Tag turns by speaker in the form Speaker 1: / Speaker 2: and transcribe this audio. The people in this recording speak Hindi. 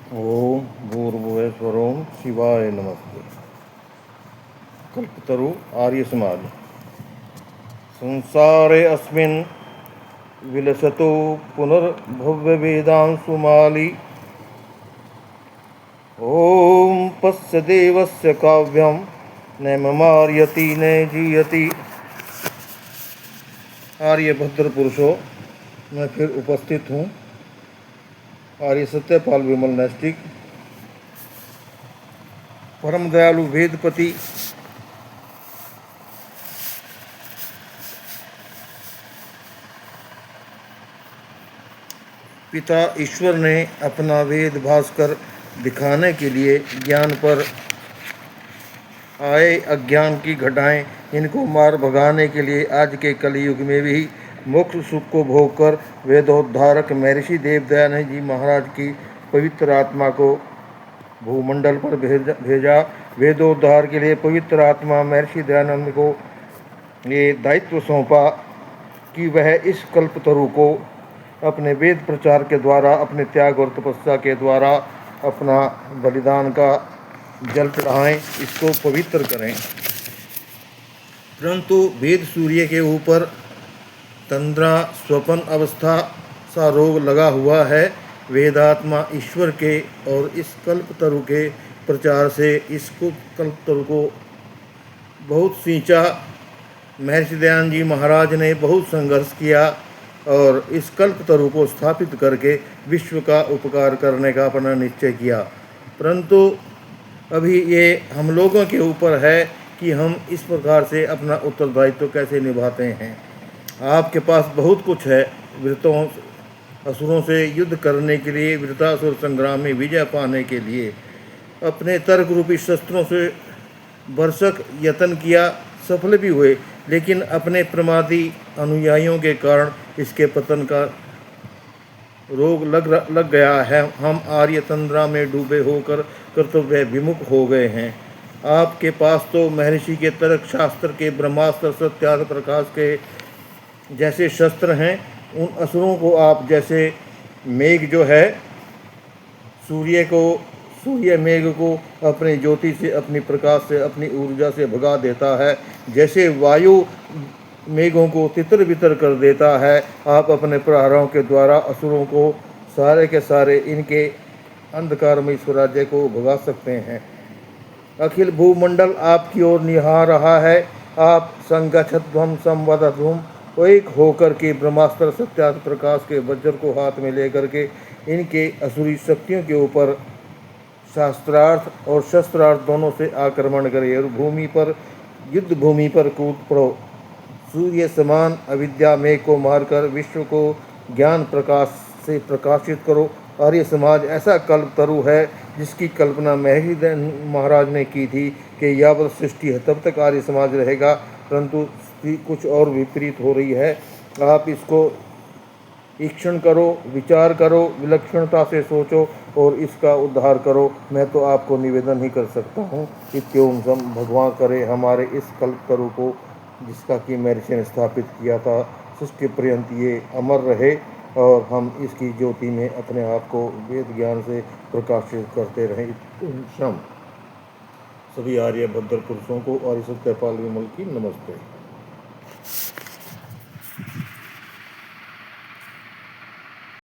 Speaker 1: ओम भूर्भुवस्वरों शिवाय नमस्ते। कल्पतरु आर्य समाज। संसारे अस्मिन् विलसतो पुनर्भव्यवेदांशुमाली। ओम पश्य देवस्य काव्यं न ममार्यति न जीयति। आर्य भद्र पुरुषों, मैं फिर उपस्थित हूँ। आर्य सत्यपाल विमल नैष्टिक, परम दयालु वेदपति पिता ईश्वर ने अपना वेद भास्कर दिखाने के लिए ज्ञान पर आए अज्ञान की घटाएं इनको मार भगाने के लिए आज के कलयुग में भी मोक्ष सुख को भोग कर वेदोद्धारक महर्षि देवदयानंद जी महाराज की पवित्र आत्मा को भूमंडल पर भेजा। वेदोद्धार के लिए पवित्र आत्मा महर्षि दयानंद को ये दायित्व सौंपा कि वह इस कल्पतरु को अपने वेद प्रचार के द्वारा, अपने त्याग और तपस्या के द्वारा अपना बलिदान का जल चढ़ाएं, इसको पवित्र करें। परंतु वेद सूर्य के ऊपर तंद्रा स्वपन अवस्था सा रोग लगा हुआ है। वेदात्मा ईश्वर के और इस कल्पतरु के प्रचार से इसको कल्पतरु को बहुत सींचा। महर्षि दयानंद जी महाराज ने बहुत संघर्ष किया और इस कल्पतरु को स्थापित करके विश्व का उपकार करने का अपना निश्चय किया। परंतु अभी ये हम लोगों के ऊपर है कि हम इस प्रकार से अपना उत्तरदायित्व कैसे निभाते हैं। आपके पास बहुत कुछ है वृतों असुरों से युद्ध करने के लिए, वृतासुर संग्राम में विजय पाने के लिए अपने तर्क रूपी शस्त्रों से भरसक यत्न किया, सफल भी हुए, लेकिन अपने प्रमादी अनुयायियों के कारण इसके पतन का रोग लग गया है। हम आर्य तंद्रा में डूबे होकर कर्तव्य विमुख हो गए हैं। आपके पास तो महर्षि के तर्क शास्त्र के ब्रह्मास्त्र सत्यार्थ प्रकाश के जैसे शस्त्र हैं। उन असुरों को आप जैसे मेघ जो है सूर्य मेघ को अपनी ज्योति से, अपनी प्रकाश से, अपनी ऊर्जा से भगा देता है, जैसे वायु मेघों को तितर बितर कर देता है, आप अपने प्रहारों के द्वारा असुरों को सारे के सारे इनके अंधकारमय स्वराज्य को भगा सकते हैं। अखिल भूमंडल आपकी ओर निहार रहा है। आप संगच्छध्वम संवदध्वम एक होकर के ब्रह्मास्त्र सत्यार्थ प्रकाश के वज्र को हाथ में लेकर के इनके असुरी शक्तियों के ऊपर शास्त्रार्थ और शस्त्रार्थ दोनों से आक्रमण करे और भूमि पर, युद्ध भूमि पर कूद पड़ो। सूर्य समान अविद्या मेघ को मारकर विश्व को ज्ञान प्रकाश से प्रकाशित करो। आर्य समाज ऐसा कल्पतरु है जिसकी कल्पना महर्षि महाराज ने की थी कि यावत सृष्टि है तब तक आर्य समाज रहेगा, परंतु कुछ और विपरीत हो रही है। आप इसको ईक्षण करो, विचार करो, विलक्षणता से सोचो और इसका उद्धार करो। मैं तो आपको निवेदन ही कर सकता हूँ। इत्योम सम भगवान करे हमारे इस कल्पतरु को, जिसका कि महर्षि ने स्थापित किया था, सृष्टि पर्यंत ये अमर रहे और हम इसकी ज्योति में अपने आप को वेद ज्ञान से प्रकाशित करते रहें। सभी आर्य भद्र पुरुषों को आर्य सत्यपाल विमल की नमस्ते।